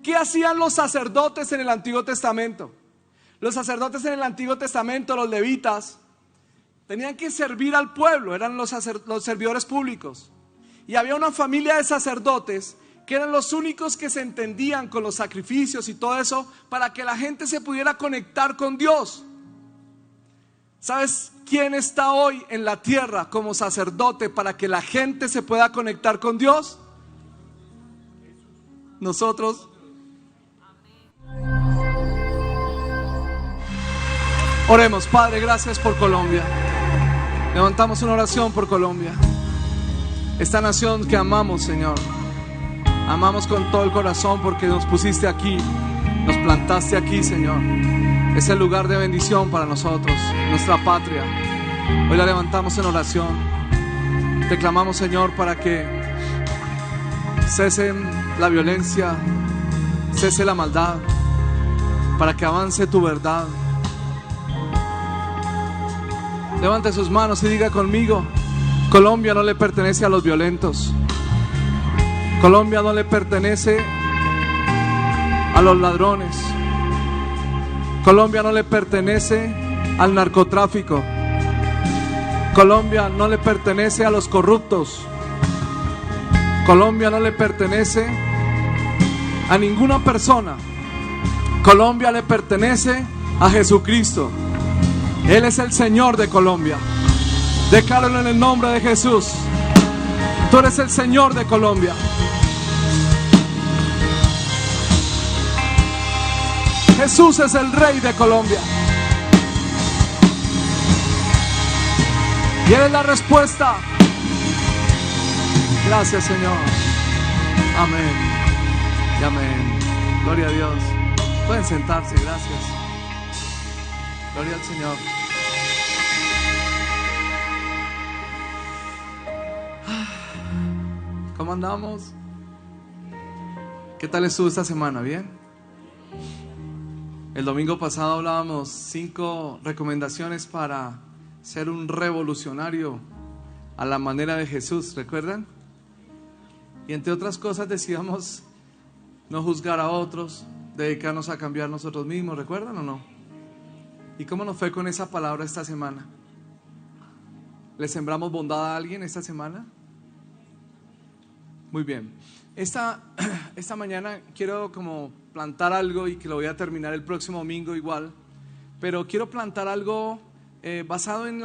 ¿Qué hacían los sacerdotes en el Antiguo Testamento? Los sacerdotes en el Antiguo Testamento, los levitas, tenían que servir al pueblo, eran los servidores públicos. Y había una familia de sacerdotes que eran los únicos que se entendían con los sacrificios y todo eso para que la gente se pudiera conectar con Dios. ¿Sabes quién está hoy en la tierra como sacerdote para que la gente se pueda conectar con Dios? Nosotros. Oremos. Padre, gracias por Colombia. Levantamos una oración por Colombia, esta nación que amamos, Señor. Amamos con todo el corazón porque nos pusiste aquí, nos plantaste aquí, Señor. Es el lugar de bendición para nosotros, nuestra patria. Hoy la levantamos en oración. Te clamamos, Señor, para que cese la violencia, cese la maldad, para que avance tu verdad. Levante sus manos y diga conmigo: Colombia no le pertenece a los violentos. Colombia no le pertenece a los ladrones. Colombia no le pertenece al narcotráfico. Colombia no le pertenece a los corruptos. Colombia no le pertenece a ninguna persona. Colombia le pertenece a Jesucristo. Él es el Señor de Colombia. Decláralo en el nombre de Jesús. Tú eres el Señor de Colombia. Jesús es el Rey de Colombia. Y Él es la respuesta. Gracias, Señor. Amén y amén. Gloria a Dios. Pueden sentarse, gracias. Gloria al Señor. ¿Cómo andamos? ¿Qué tal estuvo esta semana? ¿Bien? El domingo pasado hablábamos 5 recomendaciones para ser un revolucionario a la manera de Jesús, ¿recuerdan? Y entre otras cosas decíamos no juzgar a otros, dedicarnos a cambiar nosotros mismos, ¿recuerdan o no? ¿Y cómo nos fue con esa palabra esta semana? ¿Le sembramos bondad a alguien esta semana? Muy bien. Esta mañana quiero como plantar algo y que lo voy a terminar el próximo domingo igual, pero quiero plantar algo basado en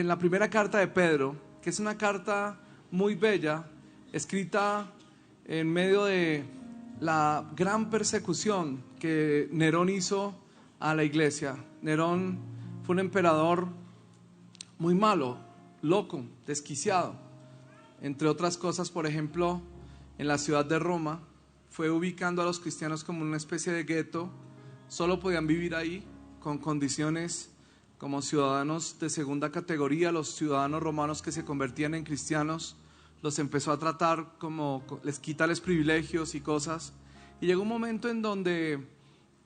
la primera carta de Pedro, que es una carta muy bella, escrita en medio de la gran persecución que Nerón hizo a la iglesia. Nerón fue un emperador muy malo, loco, desquiciado. Entre otras cosas, por ejemplo, en la ciudad de Roma, fue ubicando a los cristianos como una especie de gueto. Solo podían vivir ahí con condiciones como ciudadanos de segunda categoría. Los ciudadanos romanos que se convertían en cristianos los empezó a tratar como, les quitales privilegios y cosas. Y llegó un momento en donde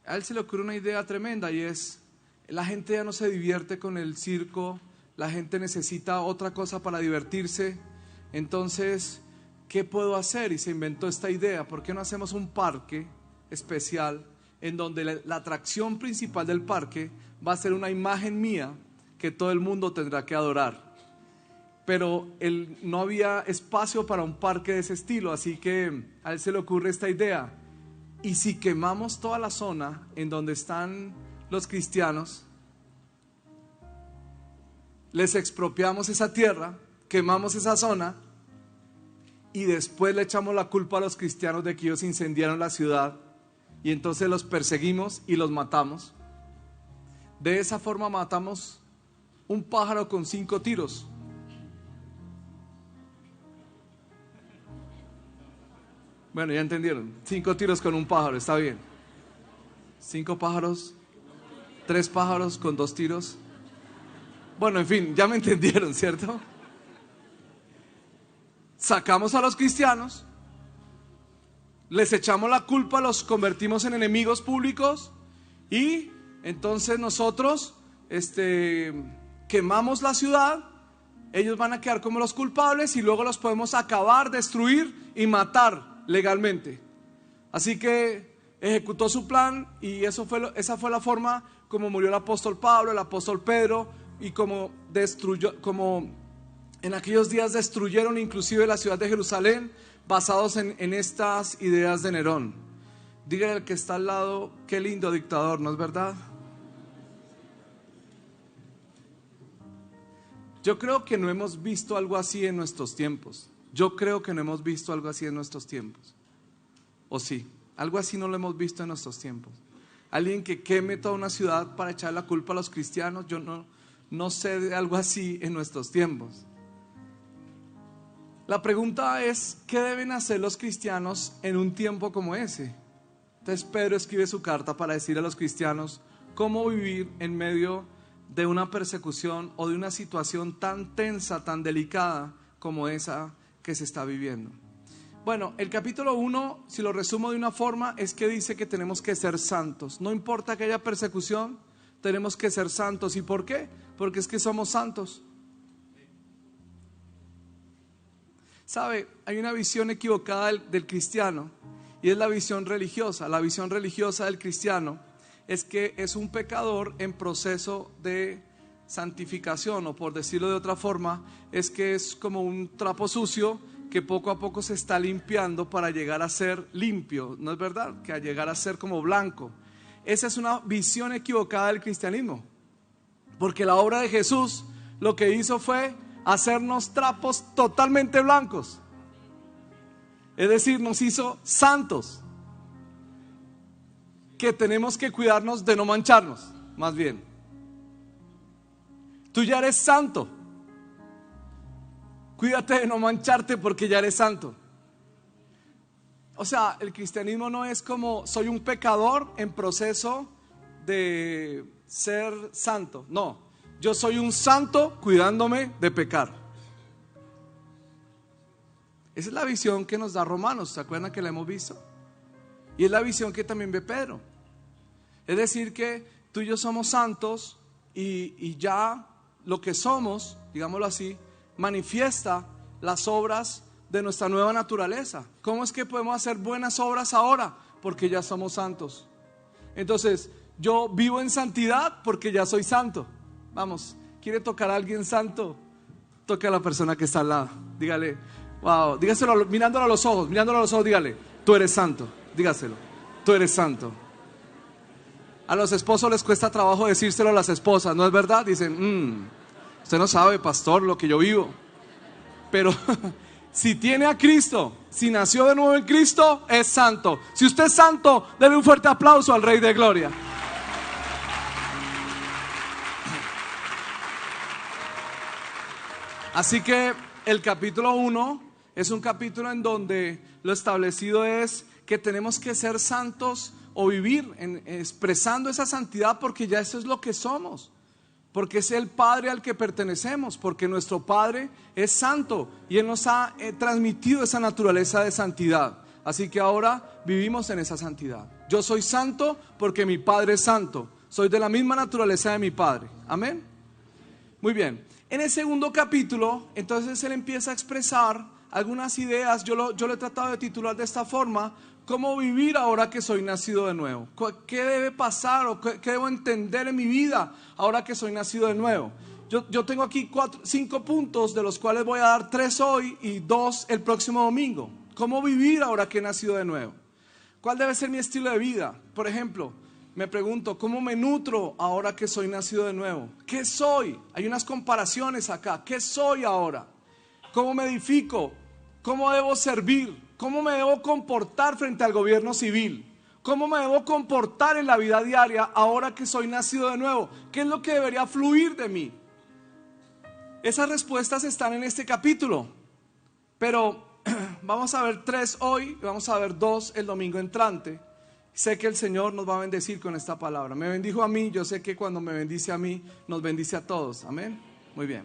a él se le ocurre una idea tremenda, y es: la gente ya no se divierte con el circo, la gente necesita otra cosa para divertirse. Entonces, ¿qué puedo hacer? Y se inventó esta idea: ¿por qué no hacemos un parque especial en donde la atracción principal del parque va a ser una imagen mía que todo el mundo tendrá que adorar? Pero no había espacio para un parque de ese estilo, así que a él se le ocurre esta idea: ¿y si quemamos toda la zona en donde están los cristianos? Les expropiamos esa tierra, quemamos esa zona y después le echamos la culpa a los cristianos de que ellos incendiaron la ciudad, y entonces los perseguimos y los matamos. De esa forma matamos un pájaro con 5 tiros. Bueno, ya entendieron, 5 tiros con un pájaro, está bien. 5 pájaros, 3 pájaros con 2 tiros. Bueno, en fin, ya me entendieron, ¿cierto? Sacamos a los cristianos, les echamos la culpa, los convertimos en enemigos públicos, y entonces nosotros quemamos la ciudad. Ellos van a quedar como los culpables y luego los podemos acabar, destruir y matar legalmente. Así que ejecutó su plan y esa fue la forma como murió el apóstol Pablo, el apóstol Pedro, y como en aquellos días destruyeron inclusive la ciudad de Jerusalén basados en estas ideas de Nerón. Dígale al que está al lado, qué lindo dictador, ¿no es verdad? Yo creo que no hemos visto algo así en nuestros tiempos. Yo creo que no hemos visto algo así en nuestros tiempos. ¿O sí? Algo así no lo hemos visto en nuestros tiempos. Alguien que queme toda una ciudad para echar la culpa a los cristianos. Yo no sé de algo así en nuestros tiempos. La pregunta es, ¿qué deben hacer los cristianos en un tiempo como ese? Entonces Pedro escribe su carta para decir a los cristianos cómo vivir en medio de una persecución o de una situación tan tensa, tan delicada como esa que se está viviendo. Bueno, el capítulo 1, si lo resumo de una forma, es que dice que tenemos que ser santos. No importa que haya persecución, tenemos que ser santos. ¿Y por qué? Porque es que somos santos. ¿Sabe? Hay una visión equivocada del cristiano y es la visión religiosa. La visión religiosa del cristiano es que es un pecador en proceso de santificación, o por decirlo de otra forma, es que es como un trapo sucio que poco a poco se está limpiando para llegar a ser limpio, ¿no es verdad? Que a llegar a ser como blanco. Esa es una visión equivocada del cristianismo, porque la obra de Jesús lo que hizo fue hacernos trapos totalmente blancos, es decir, nos hizo santos, que tenemos que cuidarnos de no mancharnos, más bien. Tú ya eres santo, cuídate de no mancharte porque ya eres santo. O sea, el cristianismo no es como soy un pecador en proceso de ser santo. No, yo soy un santo cuidándome de pecar. Esa es la visión que nos da Romanos, ¿se acuerdan que la hemos visto? Y es la visión que también ve Pedro. Es decir que tú y yo somos santos y ya lo que somos, digámoslo así, manifiesta las obras de nuestra nueva naturaleza. ¿Cómo es que podemos hacer buenas obras ahora? Porque ya somos santos. Entonces, yo vivo en santidad porque ya soy santo. Vamos, ¿quiere tocar a alguien santo? Toque a la persona que está al lado. Dígale, wow, dígaselo mirándolo a los ojos, dígale, tú eres santo. Dígaselo, tú eres santo. A los esposos les cuesta trabajo decírselo a las esposas, ¿no es verdad? Dicen, usted no sabe, pastor, lo que yo vivo. Pero si tiene a Cristo, si nació de nuevo en Cristo, es santo. Si usted es santo, denle un fuerte aplauso al Rey de Gloria. Así que el capítulo 1 es un capítulo en donde lo establecido es que tenemos que ser santos o vivir expresando esa santidad, porque ya eso es lo que somos, porque es el Padre al que pertenecemos, porque nuestro Padre es santo y Él nos ha transmitido esa naturaleza de santidad. Así que ahora vivimos en esa santidad. Yo soy santo porque mi Padre es santo, soy de la misma naturaleza de mi Padre. Amén. Muy bien. En el segundo capítulo, entonces Él empieza a expresar algunas ideas. Yo lo he tratado de titular de esta forma: ¿cómo vivir ahora que soy nacido de nuevo? ¿Qué debe pasar o qué debo entender en mi vida ahora que soy nacido de nuevo? Yo tengo aquí 5 puntos, de los cuales voy a dar 3 hoy y 2 el próximo domingo. ¿Cómo vivir ahora que he nacido de nuevo? ¿Cuál debe ser mi estilo de vida? Por ejemplo, me pregunto, ¿cómo me nutro ahora que soy nacido de nuevo? ¿Qué soy? Hay unas comparaciones acá. ¿Qué soy ahora? ¿Cómo me edifico? ¿Cómo debo servir? ¿Cómo me debo comportar frente al gobierno civil? ¿Cómo me debo comportar en la vida diaria ahora que soy nacido de nuevo? ¿Qué es lo que debería fluir de mí? Esas respuestas están en este capítulo, pero vamos a ver 3 hoy y vamos a ver 2 el domingo entrante. Sé que el Señor nos va a bendecir con esta palabra. Me bendijo a mí, yo sé que cuando me bendice a mí, nos bendice a todos. Amén. Muy bien.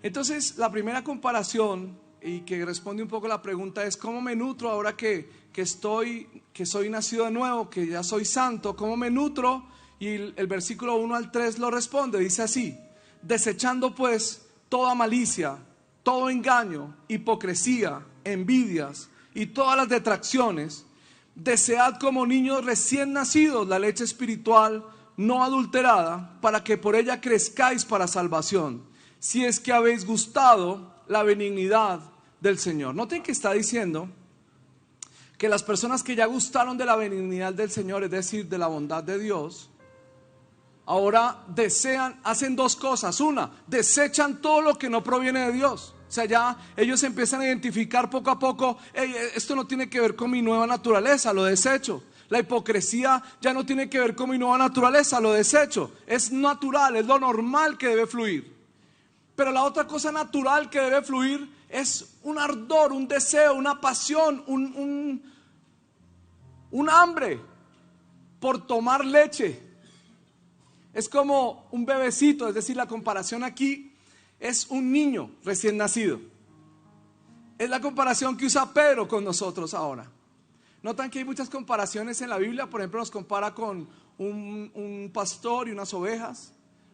Entonces, la primera comparación, y que responde un poco la pregunta, es ¿cómo me nutro ahora que soy nacido de nuevo, que ya soy santo? ¿Cómo me nutro? Y el versículo 1 al 3 lo responde, dice así: desechando pues toda malicia, todo engaño, hipocresía, envidias y todas las detracciones, desead como niños recién nacidos la leche espiritual no adulterada, para que por ella crezcáis para salvación, si es que habéis gustado la benignidad del Señor. Noten que está diciendo que las personas que ya gustaron de la benignidad del Señor, es decir, de la bondad de Dios, ahora hacen dos cosas. Una, desechan todo lo que no proviene de Dios. O sea, ya ellos empiezan a identificar poco a poco, esto no tiene que ver con mi nueva naturaleza, lo desecho. La hipocresía ya no tiene que ver con mi nueva naturaleza, lo desecho. Es natural, es lo normal que debe fluir. Pero la otra cosa natural que debe fluir es un ardor, un deseo, una pasión, un hambre por tomar leche. Es como un bebecito, es decir, la comparación aquí es un niño recién nacido. Es la comparación que usa Pedro con nosotros ahora. Notan que hay muchas comparaciones en la Biblia. Por ejemplo, nos compara con un pastor y unas ovejas.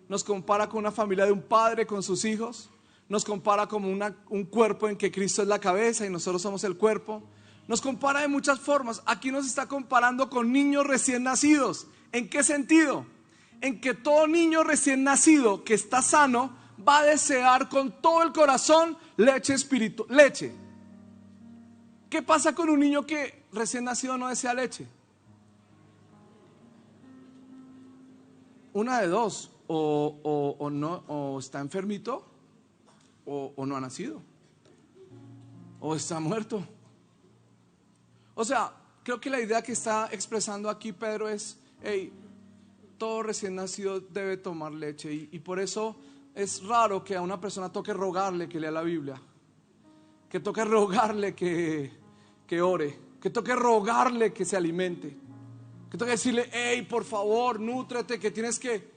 Nos compara con una familia de un padre con sus hijos. Nos compara como un cuerpo en que Cristo es la cabeza y nosotros somos el cuerpo. Nos compara de muchas formas. Aquí nos está comparando con niños recién nacidos. ¿En qué sentido? En que todo niño recién nacido que está sano va a desear con todo el corazón leche espiritual, leche. ¿Qué pasa con un niño que recién nacido no desea leche? Una de dos, o está enfermito, o no ha nacido, o está muerto. O sea, creo que la idea que está expresando aquí Pedro es, hey, todo recién nacido debe tomar leche, y por eso es raro que a una persona toque rogarle que lea la Biblia, que toque rogarle que ore, que toque rogarle que se alimente, que toque decirle, hey, por favor, nútrete, que tienes que...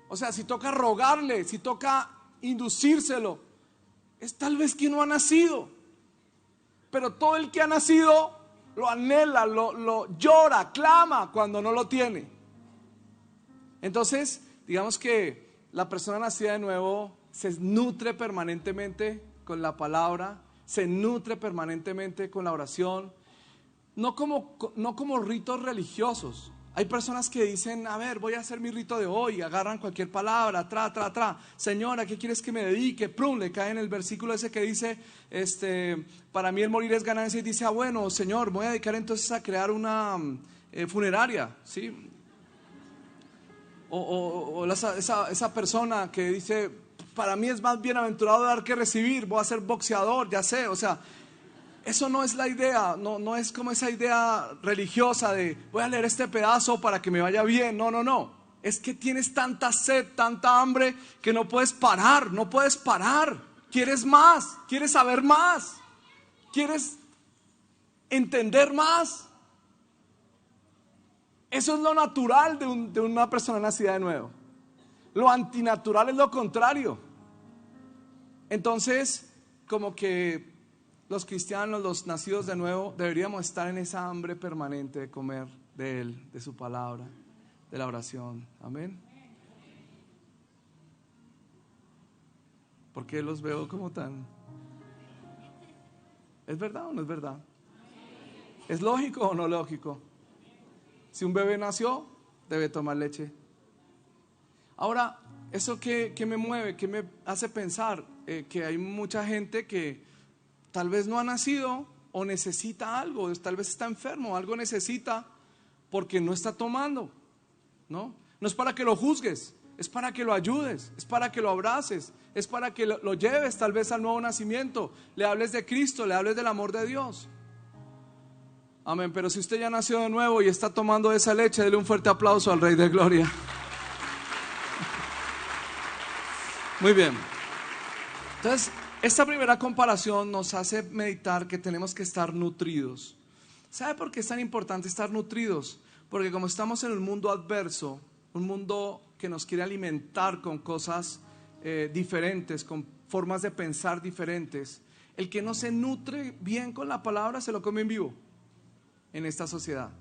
O sea, si toca rogarle, si toca inducírselo, es tal vez que no ha nacido. Pero todo el que ha nacido lo anhela, lo llora, clama cuando no lo tiene. Entonces, digamos que la persona nacida de nuevo se nutre permanentemente con la palabra, se nutre permanentemente con la oración, no como ritos religiosos. Hay personas que dicen, a ver, voy a hacer mi rito de hoy, agarran cualquier palabra, Señora, ¿qué quieres que me dedique? Prum, le cae en el versículo ese que dice, para mí el morir es ganancia, y dice, bueno, Señor, voy a dedicar entonces a crear una funeraria, ¿sí? O esa persona que dice, para mí es más bienaventurado dar que recibir, voy a ser boxeador, ya sé, o sea, eso no es la idea, no es como esa idea religiosa de voy a leer este pedazo para que me vaya bien, no, es que tienes tanta sed, tanta hambre que no puedes parar, quieres más, quieres saber más, quieres entender más. Eso es lo natural de una persona nacida de nuevo. Lo antinatural es lo contrario. Entonces, como que los cristianos, los nacidos de nuevo, deberíamos estar en esa hambre permanente de comer de Él, de su palabra, de la oración. Amén. ¿Por qué los veo como tan? ¿Es verdad o no es verdad? ¿Es lógico o no lógico? Si un bebé nació, debe tomar leche. Ahora, ¿eso qué me mueve? ¿Qué me hace pensar? Que hay mucha gente que tal vez no ha nacido o necesita algo, tal vez está enfermo, algo necesita porque no está tomando, ¿no? No es para que lo juzgues, es para que lo ayudes, es para que lo abraces, es para que lo lleves tal vez al nuevo nacimiento, le hables de Cristo, le hables del amor de Dios. Amén, pero si usted ya nació de nuevo y está tomando esa leche, dele un fuerte aplauso al Rey de Gloria. Muy bien. Entonces, esta primera comparación nos hace meditar que tenemos que estar nutridos. ¿Sabe por qué es tan importante estar nutridos? Porque como estamos en un mundo adverso, un mundo que nos quiere alimentar con cosas diferentes, con formas de pensar diferentes, el que no se nutre bien con la palabra se lo come en vivo en esta sociedad.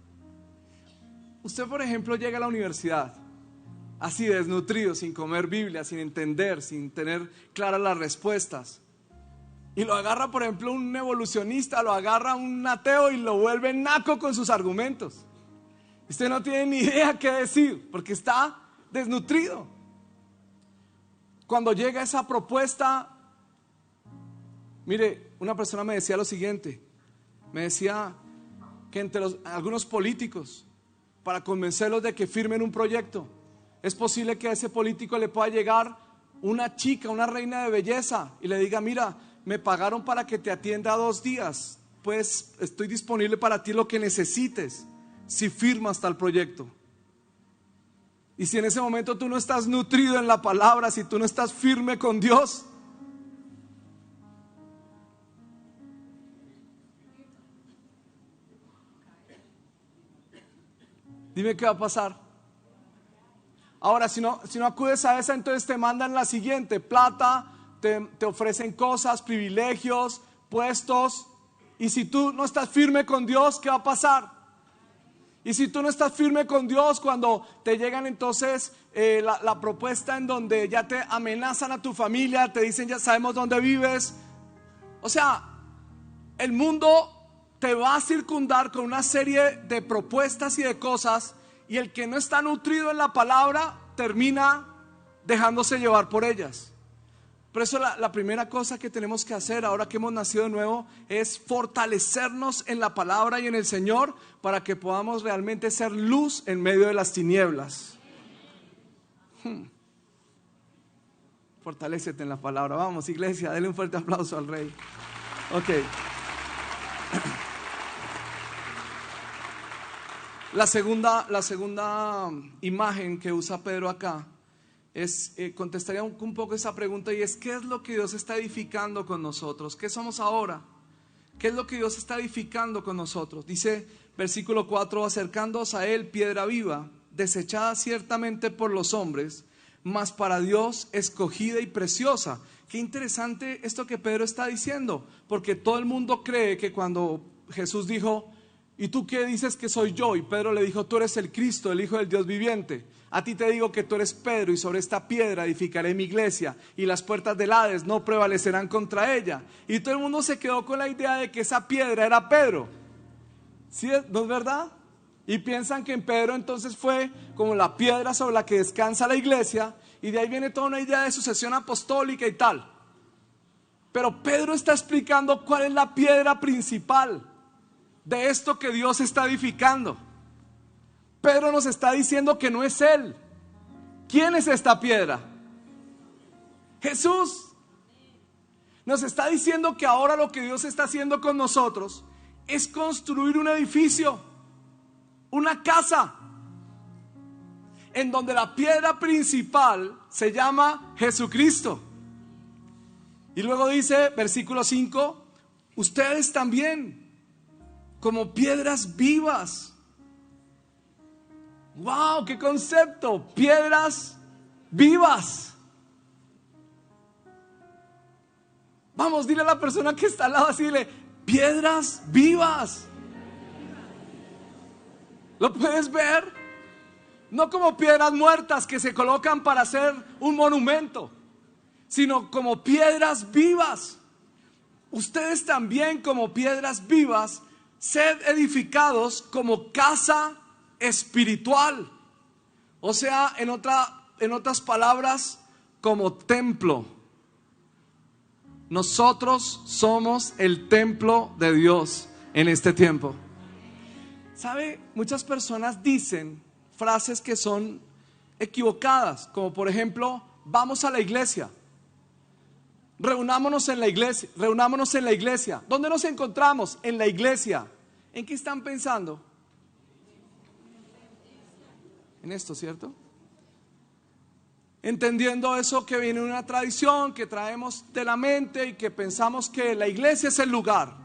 Usted, por ejemplo, llega a la universidad así desnutrido, sin comer Biblia, sin entender, sin tener claras las respuestas. Y lo agarra, por ejemplo, un evolucionista, lo agarra un ateo y lo vuelve naco con sus argumentos. Usted no tiene ni idea qué decir, porque está desnutrido. Cuando llega esa propuesta, mire, una persona me decía lo siguiente, me decía que entre algunos políticos, para convencerlos de que firmen un proyecto, es posible que a ese político le pueda llegar una chica, una reina de belleza, y le diga: mira, me pagaron para que te atienda 2 días, pues estoy disponible para ti lo que necesites, si firmas tal proyecto. Y si en ese momento tú no estás nutrido en la palabra, si tú no estás firme con Dios, dime qué va a pasar. Ahora, si no acudes a esa, entonces te mandan la siguiente: plata, te ofrecen cosas, privilegios, puestos. Y si tú no estás firme con Dios, ¿qué va a pasar? Y si tú no estás firme con Dios, cuando te llegan entonces la propuesta en donde ya te amenazan a tu familia, te dicen: ya sabemos dónde vives. O sea, el mundo te va a circundar con una serie de propuestas y de cosas, y el que no está nutrido en la palabra termina dejándose llevar por ellas. Por eso la primera cosa que tenemos que hacer ahora que hemos nacido de nuevo es fortalecernos en la palabra y en el Señor, para que podamos realmente ser luz en medio de las tinieblas. Fortalécete en la palabra. Vamos, iglesia, denle un fuerte aplauso al Rey. Ok. La segunda imagen que usa Pedro acá es, contestaría un poco esa pregunta, y es: ¿qué es lo que Dios está edificando con nosotros? ¿Qué somos ahora? ¿Qué es lo que Dios está edificando con nosotros? Dice versículo 4: acercándoos a Él, piedra viva, desechada ciertamente por los hombres, mas para Dios escogida y preciosa. Qué interesante esto que Pedro está diciendo, porque todo el mundo cree que cuando Jesús dijo: ¿y tú qué dices que soy yo? Y Pedro le dijo: tú eres el Cristo, el Hijo del Dios viviente. A ti te digo que tú eres Pedro, y sobre esta piedra edificaré mi iglesia, y las puertas del Hades no prevalecerán contra ella. Y todo el mundo se quedó con la idea de que esa piedra era Pedro. ¿Sí? ¿No es verdad? Y piensan que en Pedro entonces fue como la piedra sobre la que descansa la iglesia, y de ahí viene toda una idea de sucesión apostólica y tal. Pero Pedro está explicando cuál es la piedra principal de esto que Dios está edificando. Pedro nos está diciendo que no es Él. ¿Quién es esta piedra? Jesús. Nos está diciendo que ahora lo que Dios está haciendo con nosotros es construir un edificio, una casa, en donde la piedra principal se llama Jesucristo. Y luego dice, versículo 5: ustedes también, como piedras vivas. ¡Wow! ¡Qué concepto! Piedras vivas. Vamos, dile a la persona que está al lado así, dile: piedras vivas. ¿Lo puedes ver? No como piedras muertas que se colocan para hacer un monumento, sino como piedras vivas. Ustedes también, como piedras vivas, sed edificados como casa espiritual. O sea, en otras palabras, como templo. Nosotros somos el templo de Dios en este tiempo. ¿Sabe? Muchas personas dicen frases que son equivocadas, como por ejemplo: vamos a la iglesia, reunámonos en la iglesia, reunámonos en la iglesia. ¿Dónde nos encontramos? En la iglesia. ¿En qué están pensando? En esto, ¿cierto? Entendiendo eso que viene de una tradición que traemos de la mente y que pensamos que la iglesia es el lugar,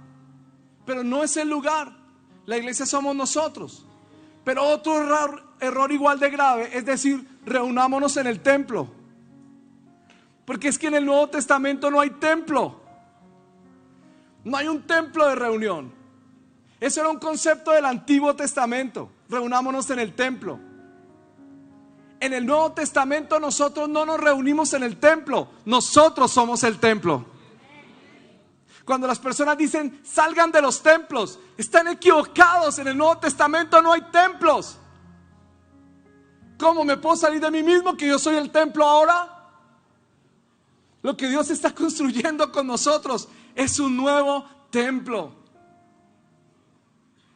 pero no es el lugar. La iglesia somos nosotros. Pero otro error igual de grave es decir: reunámonos en el templo, porque es que en el Nuevo Testamento no hay templo, no hay un templo de reunión. Eso era un concepto del Antiguo Testamento: reunámonos en el templo. En el Nuevo Testamento nosotros no nos reunimos en el templo, nosotros somos el templo. Cuando las personas dicen salgan de los templos, están equivocados. En el Nuevo Testamento no hay templos. ¿Cómo me puedo salir de mí mismo que yo soy el templo ahora? Lo que Dios está construyendo con nosotros es un nuevo templo.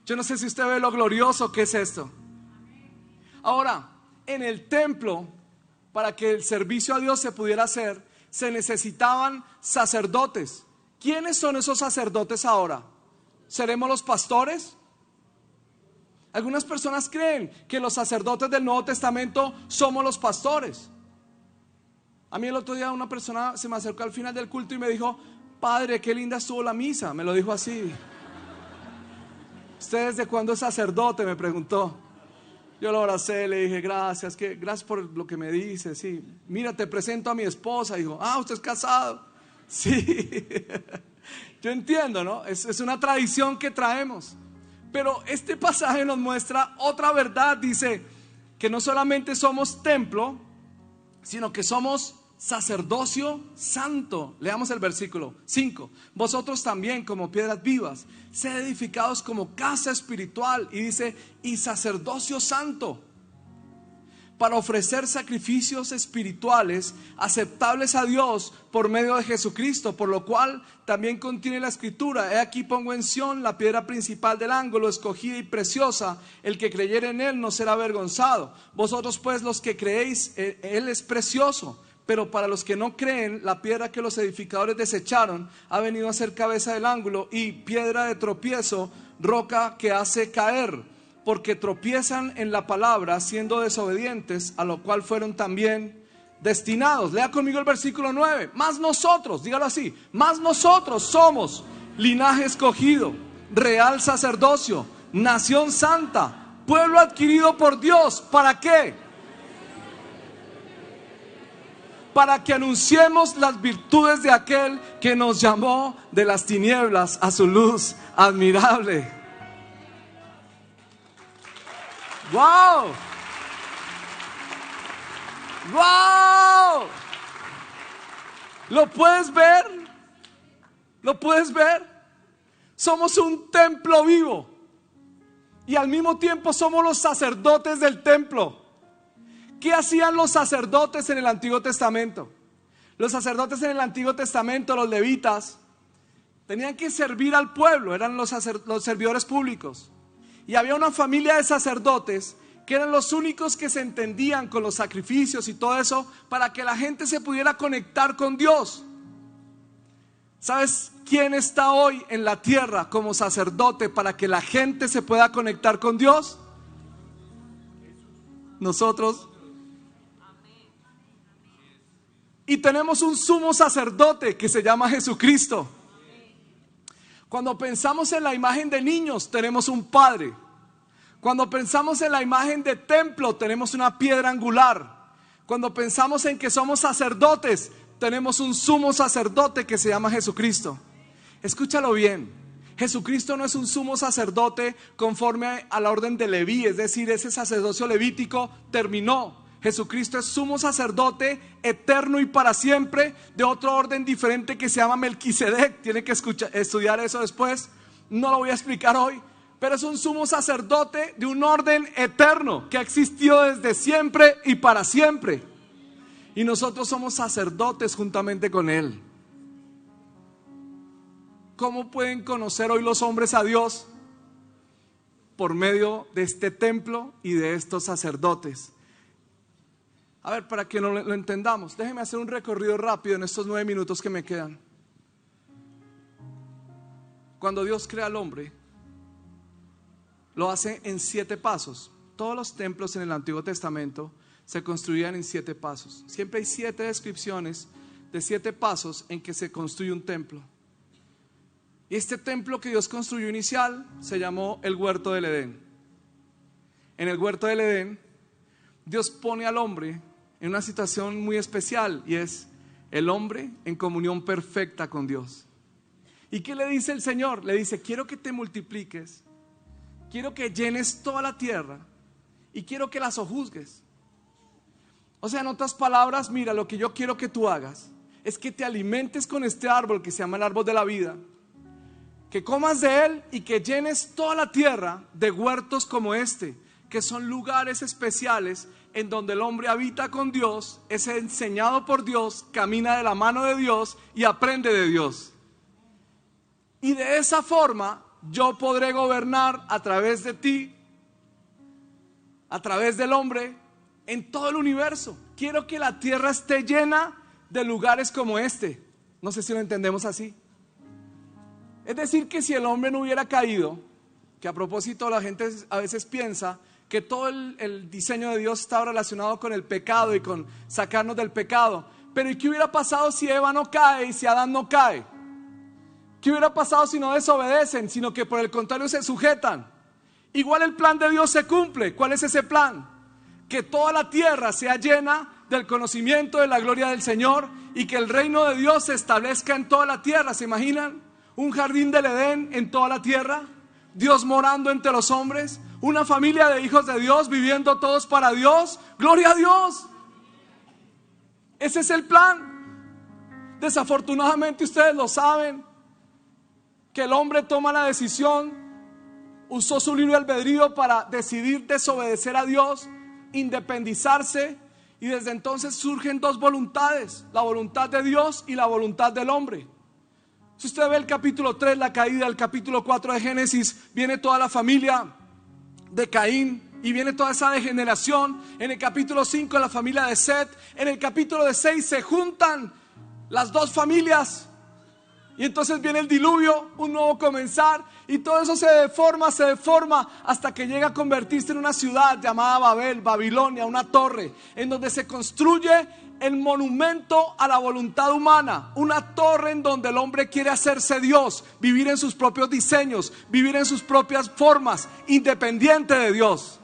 Yo no sé si usted ve lo glorioso que es esto. Ahora, en el templo, para que el servicio a Dios se pudiera hacer, se necesitaban sacerdotes. ¿Quiénes son esos sacerdotes ahora? ¿Seremos los pastores? Algunas personas creen que los sacerdotes del Nuevo Testamento somos los pastores. A mí el otro día una persona se me acercó al final del culto y me dijo: padre, qué linda estuvo la misa. Me lo dijo así. ¿Usted desde cuándo es sacerdote?, me preguntó. Yo lo abracé, le dije: gracias por lo que me dice. Sí, mira, te presento a mi esposa. Dijo: ¿usted es casado? Sí. Yo entiendo, ¿no? Es una tradición que traemos. Pero este pasaje nos muestra otra verdad. Dice que no solamente somos templo, sino que somos sacerdocio santo. Leamos el versículo 5. Vosotros también, como piedras vivas, sed edificados como casa espiritual. Y dice: y sacerdocio santo, para ofrecer sacrificios espirituales aceptables a Dios por medio de Jesucristo, por lo cual también contiene la escritura: he aquí pongo en Sión la piedra principal del ángulo, escogida y preciosa, el que creyere en él no será avergonzado. Vosotros pues los que creéis, él es precioso. Pero para los que no creen, la piedra que los edificadores desecharon ha venido a ser cabeza del ángulo y piedra de tropiezo, roca que hace caer, porque tropiezan en la palabra, siendo desobedientes, a lo cual fueron también destinados. Lea conmigo el versículo 9. Más nosotros, dígalo así, más nosotros somos linaje escogido, real sacerdocio, nación santa, pueblo adquirido por Dios. ¿Para qué? Para que anunciemos las virtudes de aquel que nos llamó de las tinieblas a su luz admirable. ¡Wow! ¡Wow! ¿Lo puedes ver? ¿Lo puedes ver? Somos un templo vivo y al mismo tiempo somos los sacerdotes del templo. ¿Qué hacían los sacerdotes en el Antiguo Testamento? Los sacerdotes en el Antiguo Testamento, los levitas, tenían que servir al pueblo, eran los servidores públicos. Y había una familia de sacerdotes que eran los únicos que se entendían con los sacrificios y todo eso para que la gente se pudiera conectar con Dios. ¿Sabes quién está hoy en la tierra como sacerdote para que la gente se pueda conectar con Dios? Nosotros. Y tenemos un sumo sacerdote que se llama Jesucristo. Cuando pensamos en la imagen de niños, tenemos un padre. Cuando pensamos en la imagen de templo, tenemos una piedra angular. Cuando pensamos en que somos sacerdotes, tenemos un sumo sacerdote que se llama Jesucristo. Escúchalo bien. Jesucristo no es un sumo sacerdote conforme a la orden de Leví, es decir, ese sacerdocio levítico terminó. Jesucristo es sumo sacerdote eterno y para siempre, de otro orden diferente que se llama Melquisedec. Tiene que estudiar eso después, no lo voy a explicar hoy, pero es un sumo sacerdote de un orden eterno que ha existido desde siempre y para siempre. Y nosotros somos sacerdotes juntamente con Él. ¿Cómo pueden conocer hoy los hombres a Dios? Por medio de este templo y de estos sacerdotes. A ver, para que lo entendamos, déjeme hacer un recorrido rápido en estos 9 minutos que me quedan. Cuando Dios crea al hombre, lo hace en 7 pasos. Todos los templos en el Antiguo Testamento se construían en 7 pasos. Siempre hay 7 descripciones de 7 pasos en que se construye un templo. Y este templo que Dios construyó inicial se llamó el Huerto del Edén. En el Huerto del Edén, Dios pone al hombre en una situación muy especial, y es el hombre en comunión perfecta con Dios. ¿Y qué le dice el Señor? Le dice: quiero que te multipliques, quiero que llenes toda la tierra y quiero que la sojuzgues. O sea, en otras palabras, mira, lo que yo quiero que tú hagas es que te alimentes con este árbol que se llama el árbol de la vida, que comas de él y que llenes toda la tierra de huertos como este, que son lugares especiales en donde el hombre habita con Dios, es enseñado por Dios, camina de la mano de Dios y aprende de Dios. Y de esa forma yo podré gobernar a través de ti, a través del hombre, en todo el universo. Quiero que la tierra esté llena de lugares como este. No sé si lo entendemos así. Es decir, que si el hombre no hubiera caído, que a propósito la gente a veces piensa que todo el diseño de Dios está relacionado con el pecado y con sacarnos del pecado. Pero ¿y qué hubiera pasado si Eva no cae y si Adán no cae? ¿Qué hubiera pasado si no desobedecen, sino que por el contrario se sujetan? Igual el plan de Dios se cumple. ¿Cuál es ese plan? Que toda la tierra sea llena del conocimiento de la gloria del Señor y que el reino de Dios se establezca en toda la tierra. ¿Se imaginan? Un jardín del Edén en toda la tierra, Dios morando entre los hombres, una familia de hijos de Dios viviendo todos para Dios. ¡Gloria a Dios! Ese es el plan. Desafortunadamente ustedes lo saben, que el hombre toma la decisión, usó su libre albedrío para decidir desobedecer a Dios, independizarse, y desde entonces surgen dos voluntades, la voluntad de Dios y la voluntad del hombre. Si usted ve el capítulo 3, la caída, el capítulo 4 de Génesis, viene toda la familia de Caín y viene toda esa degeneración. En el capítulo 5 la familia de Set. En el capítulo 6 se juntan las dos familias y entonces viene el diluvio, un nuevo comenzar, y todo eso se deforma hasta que llega a convertirse en una ciudad llamada Babel, Babilonia, una torre en donde se construye el monumento a la voluntad humana, una torre en donde el hombre quiere hacerse Dios, vivir en sus propios diseños, vivir en sus propias formas, independiente de Dios.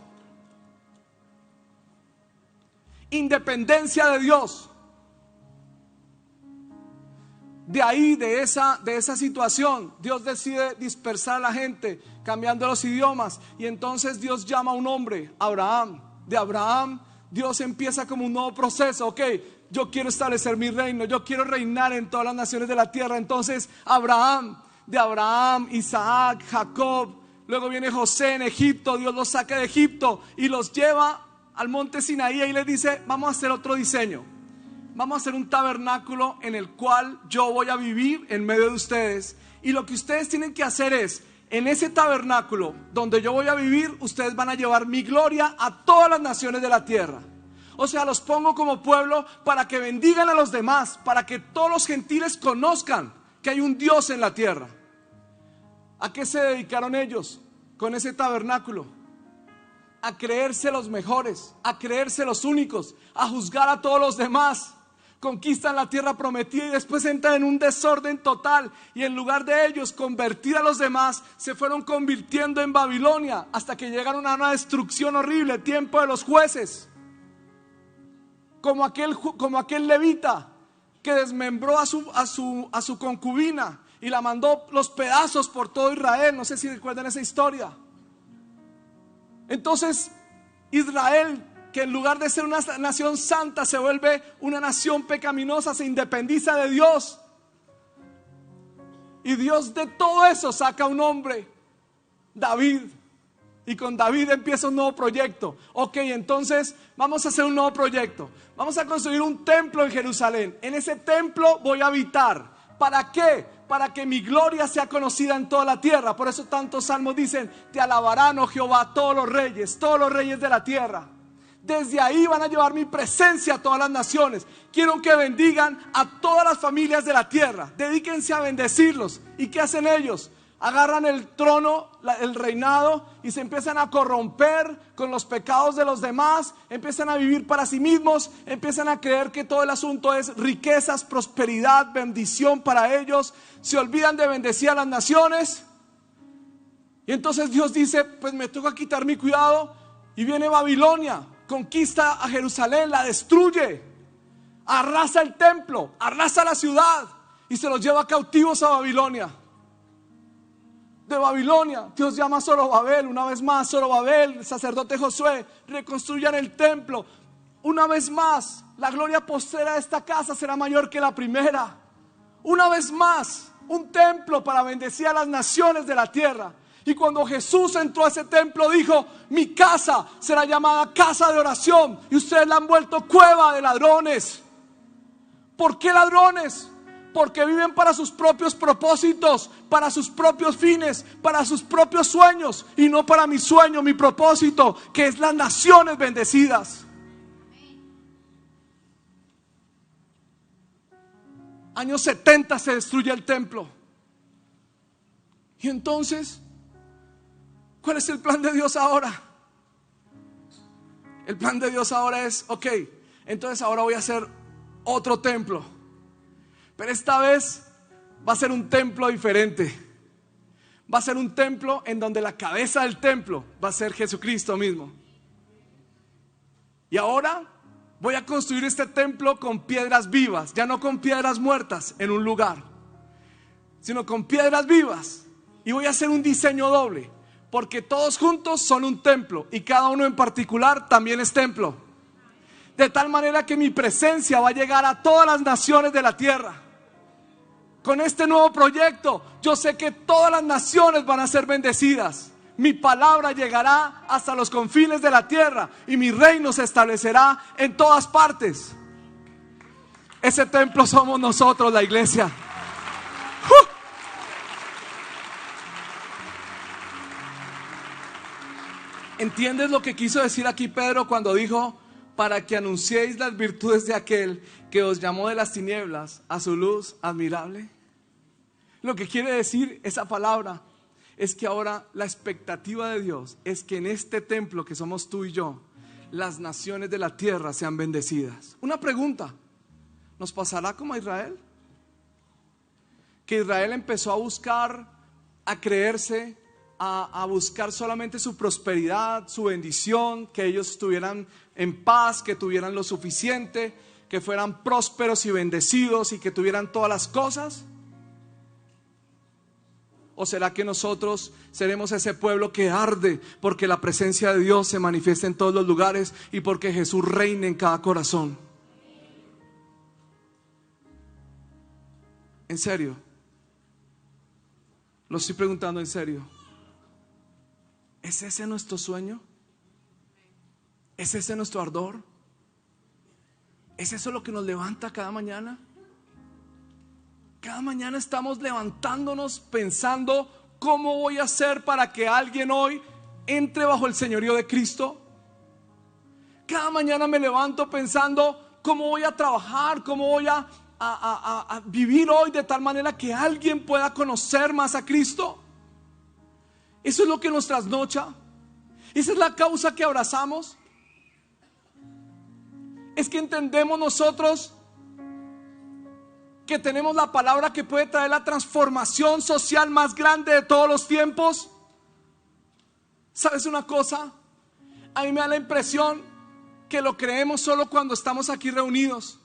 Independencia de Dios. De ahí, de esa situación, Dios decide dispersar a la gente, cambiando los idiomas, y entonces Dios llama a un hombre, Abraham. De Abraham, Dios empieza como un nuevo proceso. Ok, yo quiero establecer mi reino, yo quiero reinar en todas las naciones de la tierra. Entonces Abraham, de Abraham, Isaac, Jacob, luego viene José en Egipto. Dios los saca de Egipto y los lleva al monte Sinaí y les dice: vamos a hacer otro diseño, vamos a hacer un tabernáculo en el cual yo voy a vivir en medio de ustedes, y lo que ustedes tienen que hacer es, en ese tabernáculo donde yo voy a vivir, ustedes van a llevar mi gloria a todas las naciones de la tierra. O sea, los pongo como pueblo para que bendigan a los demás, para que todos los gentiles conozcan que hay un Dios en la tierra. ¿A qué se dedicaron ellos con ese tabernáculo? A creerse los mejores, a creerse los únicos, a juzgar a todos los demás. Conquistan la tierra prometida y después entran en un desorden total, y en lugar de ellos convertir a los demás, se fueron convirtiendo en Babilonia, hasta que llegaron a una destrucción horrible, tiempo de los jueces, como aquel levita que desmembró a su concubina y la mandó los pedazos por todo Israel. No sé si recuerdan esa historia. Entonces Israel, que en lugar de ser una nación santa, se vuelve una nación pecaminosa, se independiza de Dios. Y Dios de todo eso saca un hombre, David. Y con David empieza un nuevo proyecto. Ok, entonces vamos a hacer un nuevo proyecto. Vamos a construir un templo en Jerusalén. En ese templo voy a habitar. ¿Para qué? Para que mi gloria sea conocida en toda la tierra. Por eso tantos salmos dicen: te alabarán, oh Jehová, todos los reyes de la tierra. Desde ahí van a llevar mi presencia a todas las naciones. Quiero que bendigan a todas las familias de la tierra. Dedíquense a bendecirlos. ¿Y qué hacen ellos? Agarran el trono, el reinado, y se empiezan a corromper con los pecados de los demás. Empiezan a vivir para sí mismos. Empiezan a creer que todo el asunto es riquezas, prosperidad, bendición para ellos. Se olvidan de bendecir a las naciones. Y entonces Dios dice: pues me toca quitar mi cuidado. Y viene Babilonia, conquista a Jerusalén, la destruye, arrasa el templo, arrasa la ciudad y se los lleva cautivos a Babilonia. De Babilonia, Dios llama a Zorobabel, una vez más, Zorobabel, el sacerdote Josué, reconstruyan el templo. Una vez más, la gloria postrera de esta casa será mayor que la primera. Una vez más, un templo para bendecir a las naciones de la tierra. Y cuando Jesús entró a ese templo dijo: mi casa será llamada casa de oración, y ustedes la han vuelto cueva de ladrones. ¿Por qué ladrones? Porque viven para sus propios propósitos, para sus propios fines, para sus propios sueños, y no para mi sueño, mi propósito, que es las naciones bendecidas. Años 70 se destruye el templo. Y entonces, ¿cuál es el plan de Dios ahora? El plan de Dios ahora es: ok, entonces ahora voy a hacer otro templo, pero esta vez va a ser un templo diferente. Va a ser un templo en donde la cabeza del templo va a ser Jesucristo mismo. Y ahora voy a construir este templo con piedras vivas, ya no con piedras muertas en un lugar, sino con piedras vivas. Y voy a hacer un diseño doble, porque todos juntos son un templo, y cada uno en particular también es templo. De tal manera que mi presencia va a llegar a todas las naciones de la tierra. Con este nuevo proyecto, yo sé que todas las naciones van a ser bendecidas. Mi palabra llegará hasta los confines de la tierra, y mi reino se establecerá en todas partes. Ese templo somos nosotros, la iglesia. ¿Entiendes lo que quiso decir aquí Pedro cuando dijo: para que anunciéis las virtudes de aquel que os llamó de las tinieblas a su luz admirable? Lo que quiere decir esa palabra es que ahora la expectativa de Dios es que en este templo que somos tú y yo, las naciones de la tierra sean bendecidas. Una pregunta: ¿nos pasará como a Israel? Que Israel empezó a buscar, a creerse, a buscar solamente su prosperidad, su bendición, que ellos estuvieran en paz, que tuvieran lo suficiente, que fueran prósperos y bendecidos y que tuvieran todas las cosas. ¿O será que nosotros seremos ese pueblo que arde porque la presencia de Dios se manifiesta en todos los lugares y porque Jesús reina en cada corazón? ¿En serio? Lo estoy preguntando en serio. ¿Es ese nuestro sueño? ¿Es ese nuestro ardor? ¿Es eso lo que nos levanta cada mañana? Cada mañana estamos levantándonos pensando: ¿cómo voy a hacer para que alguien hoy entre bajo el señorío de Cristo? Cada mañana me levanto pensando: ¿cómo voy a trabajar? ¿Cómo voy a vivir hoy de tal manera que alguien pueda conocer más a Cristo? Eso es lo que nos trasnocha. Esa es la causa que abrazamos. Es que entendemos nosotros que tenemos la palabra que puede traer la transformación social más grande de todos los tiempos. ¿Sabes una cosa? A mí me da la impresión que lo creemos solo cuando estamos aquí reunidos.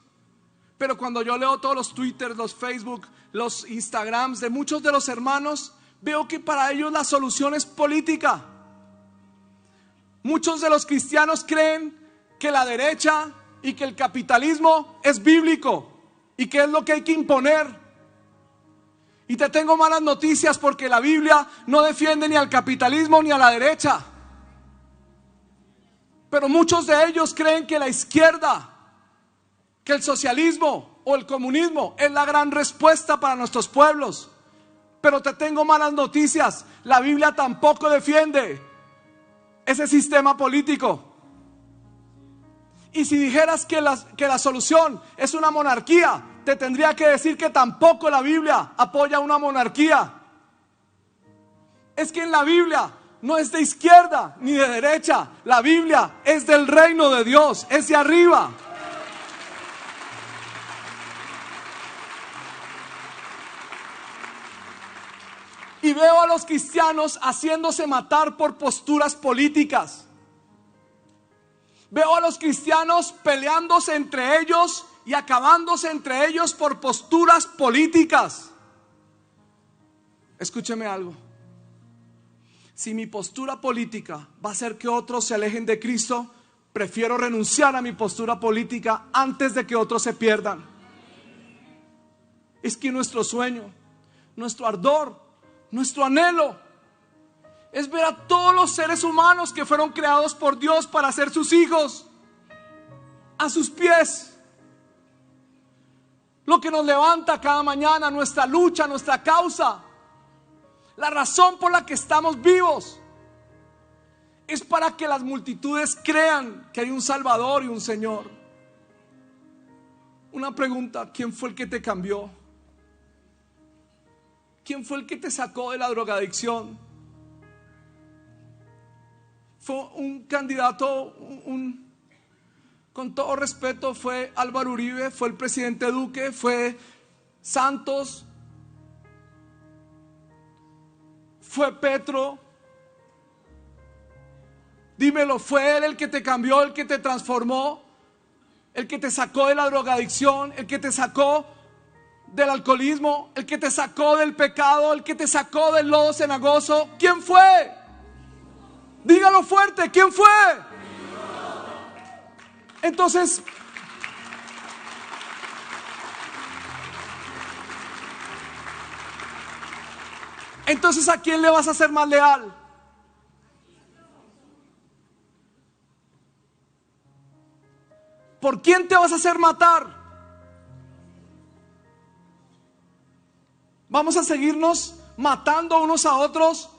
Pero cuando yo leo todos los Twitter, los Facebook, los Instagrams de muchos de los hermanos, veo que para ellos la solución es política. Muchos de los cristianos creen que la derecha y que el capitalismo es bíblico y que es lo que hay que imponer. Y te tengo malas noticias, porque la Biblia no defiende ni al capitalismo ni a la derecha. Pero muchos de ellos creen que la izquierda, que el socialismo o el comunismo es la gran respuesta para nuestros pueblos. Pero te tengo malas noticias: la Biblia tampoco defiende ese sistema político. Y si dijeras que la solución es una monarquía, te tendría que decir que tampoco la Biblia apoya una monarquía. Es que en la Biblia no es de izquierda ni de derecha. La Biblia es del reino de Dios, es de arriba. Y veo a los cristianos haciéndose matar por posturas políticas. Veo a los cristianos peleándose entre ellos y acabándose entre ellos por posturas políticas. Escúcheme algo: si mi postura política va a hacer que otros se alejen de Cristo, prefiero renunciar a mi postura política antes de que otros se pierdan. Es que nuestro sueño nuestro ardor, nuestro anhelo es ver a todos los seres humanos que fueron creados por Dios para ser sus hijos a sus pies. Lo que nos levanta cada mañana, nuestra lucha, nuestra causa, la razón por la que estamos vivos, es para que las multitudes crean que hay un Salvador y un Señor. Una pregunta: ¿quién fue el que te cambió? ¿Quién fue el que te sacó de la drogadicción? Fue un candidato, con todo respeto, fue Álvaro Uribe, fue el presidente Duque, fue Santos, fue Petro. Dímelo, ¿fue él el que te cambió, el que te transformó, el que te sacó de la drogadicción, el que te sacó del alcoholismo, el que te sacó del pecado, el que te sacó del lodo cenagoso? ¿Quién fue? Dígalo fuerte, ¿quién fue? Entonces, ¿a quién le vas a ser más leal? ¿Por quién te vas a hacer matar? ¿Vamos a seguirnos matando unos a otros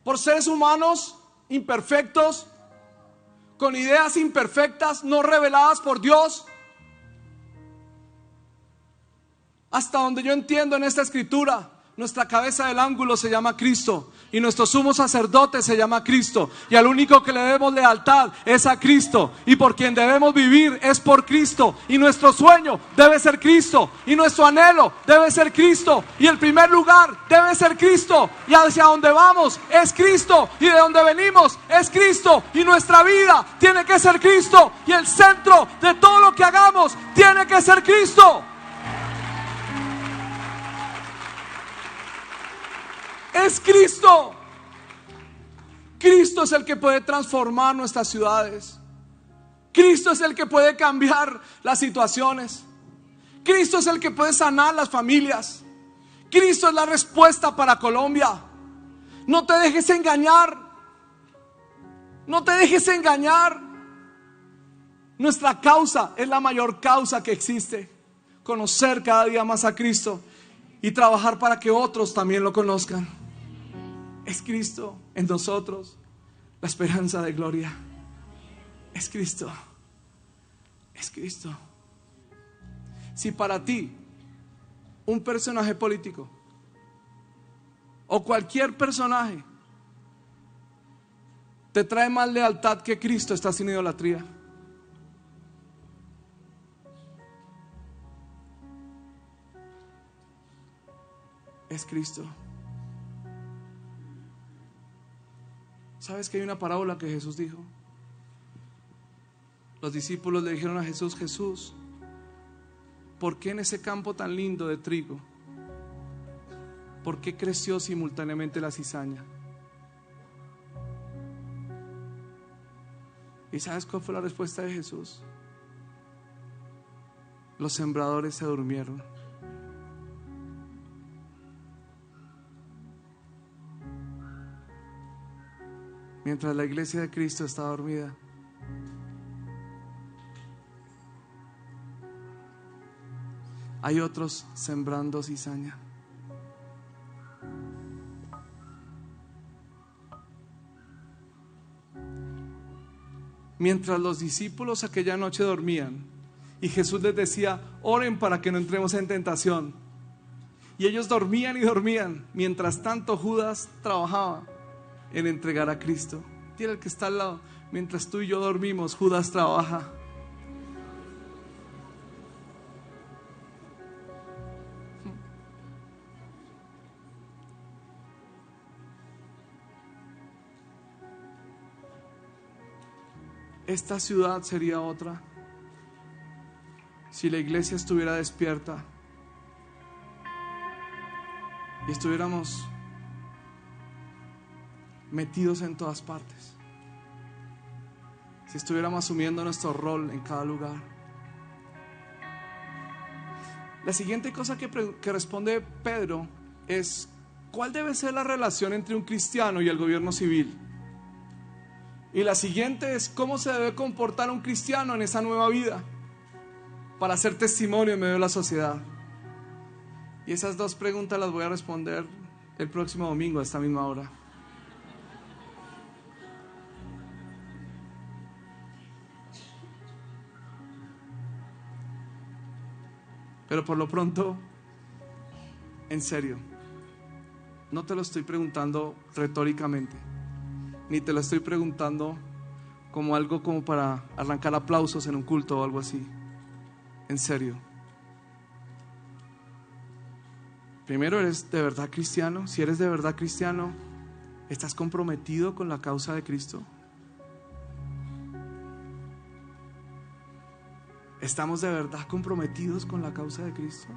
por seres humanos imperfectos, con ideas imperfectas, no reveladas por Dios? Hasta donde yo entiendo en esta escritura, nuestra cabeza del ángulo se llama Cristo y nuestro sumo sacerdote se llama Cristo, y al único que le debemos lealtad es a Cristo, y por quien debemos vivir es por Cristo, y nuestro sueño debe ser Cristo, y nuestro anhelo debe ser Cristo, y el primer lugar debe ser Cristo, y hacia donde vamos es Cristo, y de donde venimos es Cristo, y nuestra vida tiene que ser Cristo, y el centro de todo lo que hagamos tiene que ser Cristo. Es Cristo. Cristo es el que puede transformar nuestras ciudades. Cristo es el que puede cambiar las situaciones. Cristo es el que puede sanar las familias. Cristo es la respuesta para Colombia. No te dejes engañar. No te dejes engañar. Nuestra causa es la mayor causa que existe. Conocer cada día más a Cristo y trabajar para que otros también lo conozcan. Es Cristo en nosotros, la esperanza de gloria. Es Cristo. Es Cristo. Si para ti un personaje político o cualquier personaje te trae más lealtad que Cristo, estás sin idolatría. Es Cristo. ¿Sabes que hay una parábola que Jesús dijo? Los discípulos le dijeron a Jesús: Jesús, ¿por qué en ese campo tan lindo de trigo, por qué creció simultáneamente la cizaña? ¿Y sabes cuál fue la respuesta de Jesús? Los sembradores se durmieron. Mientras la iglesia de Cristo está dormida, hay otros sembrando cizaña. Mientras los discípulos aquella noche dormían y Jesús les decía: oren para que no entremos en tentación, y ellos dormían y dormían, mientras tanto Judas trabajaba en entregar a Cristo. Dile al que está al lado: mientras tú y yo dormimos, Judas trabaja. Esta ciudad sería otra si la iglesia estuviera despierta y estuviéramos metidos en todas partes, si estuviéramos asumiendo nuestro rol en cada lugar. La siguiente cosa que responde Pedro es: ¿cuál debe ser la relación entre un cristiano y el gobierno civil? Y la siguiente es: ¿cómo se debe comportar un cristiano en esa nueva vida para hacer testimonio en medio de la sociedad? Y esas dos preguntas las voy a responder el próximo domingo a esta misma hora. Pero por lo pronto, en serio, no te lo estoy preguntando retóricamente, ni te lo estoy preguntando como algo como para arrancar aplausos en un culto o algo así. En serio. Primero, ¿eres de verdad cristiano? Si eres de verdad cristiano, ¿estás comprometido con la causa de Cristo? ¿Estamos de verdad comprometidos con la causa de Cristo?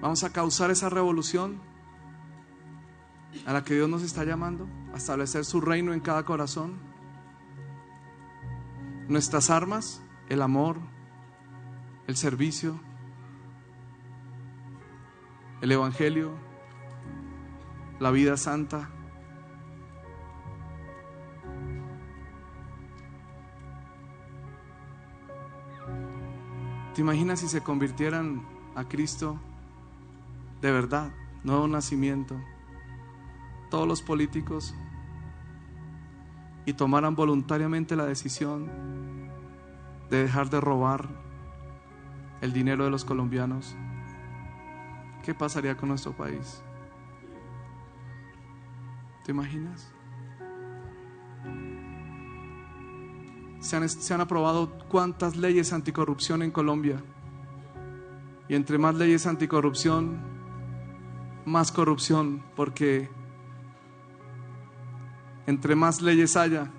Vamos a causar esa revolución a la que Dios nos está llamando, a establecer su reino en cada corazón. Nuestras armas: el amor, el servicio, el evangelio, la vida santa. ¿Te imaginas si se convirtieran a Cristo de verdad? Nuevo nacimiento. Todos los políticos, y tomaran voluntariamente la decisión de dejar de robar el dinero de los colombianos. ¿Qué pasaría con nuestro país? ¿Te imaginas? Se han aprobado cuántas leyes anticorrupción en Colombia, y entre más leyes anticorrupción, más corrupción, porque entre más leyes haya,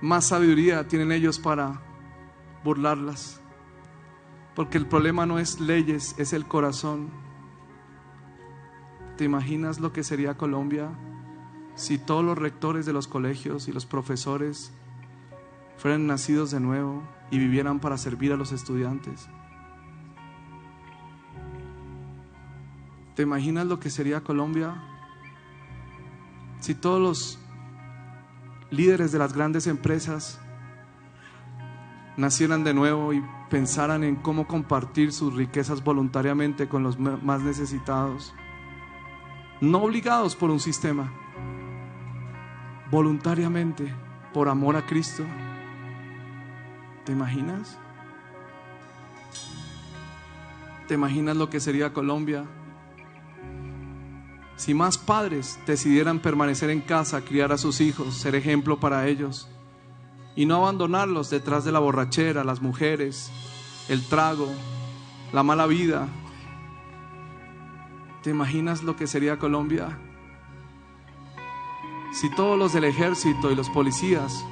más sabiduría tienen ellos para burlarlas, porque el problema no es leyes, es el corazón. ¿Te imaginas lo que sería Colombia si todos los rectores de los colegios y los profesores fueran nacidos de nuevo y vivieran para servir a los estudiantes? ¿Te imaginas lo que sería Colombia si todos los líderes de las grandes empresas nacieran de nuevo y pensaran en cómo compartir sus riquezas voluntariamente con los más necesitados? No obligados por un sistema, voluntariamente, por amor a Cristo. ¿Te imaginas? ¿Te imaginas lo que sería Colombia si más padres decidieran permanecer en casa, criar a sus hijos, ser ejemplo para ellos y no abandonarlos detrás de la borrachera, las mujeres, el trago, la mala vida? ¿Te imaginas lo que sería Colombia si todos los del ejército y los policías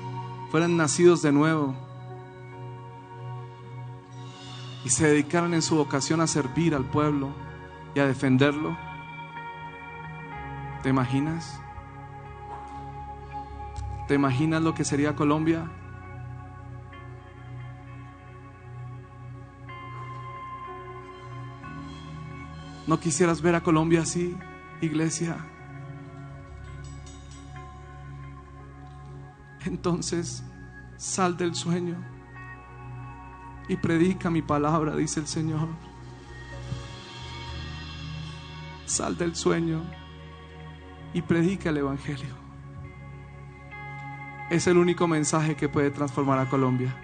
fueran nacidos de nuevo y se dedicaran en su vocación a servir al pueblo y a defenderlo? ¿Te imaginas? ¿Te imaginas lo que sería Colombia? ¿No quisieras ver a Colombia así, iglesia? Entonces, sal del sueño y predica mi palabra, dice el Señor. Sal del sueño y predica el evangelio. Es el único mensaje que puede transformar a Colombia,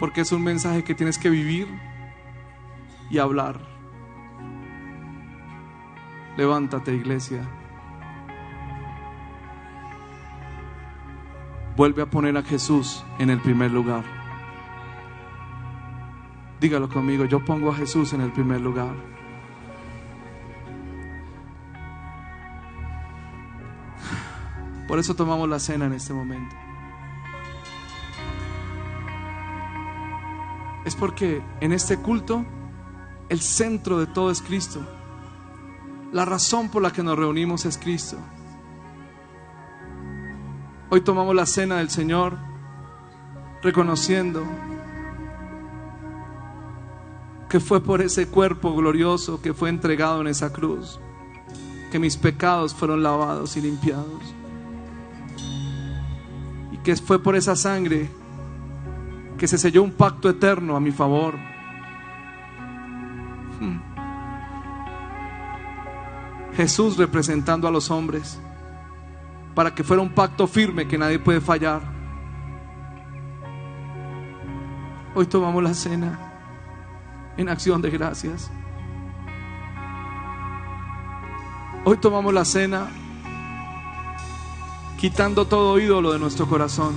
porque es un mensaje que tienes que vivir y hablar. Levántate, iglesia. Vuelve a poner a Jesús en el primer lugar. Dígalo conmigo: yo pongo a Jesús en el primer lugar. Por eso tomamos la cena en este momento. Es porque en este culto el centro de todo es Cristo. La razón por la que nos reunimos es Cristo. Hoy tomamos la cena del Señor reconociendo que fue por ese cuerpo glorioso que fue entregado en esa cruz que mis pecados fueron lavados y limpiados, y que fue por esa sangre que se selló un pacto eterno a mi favor. Jesús representando a los hombres para que fuera un pacto firme que nadie puede fallar. Hoy tomamos la cena en acción de gracias. Hoy tomamos la cena quitando todo ídolo de nuestro corazón.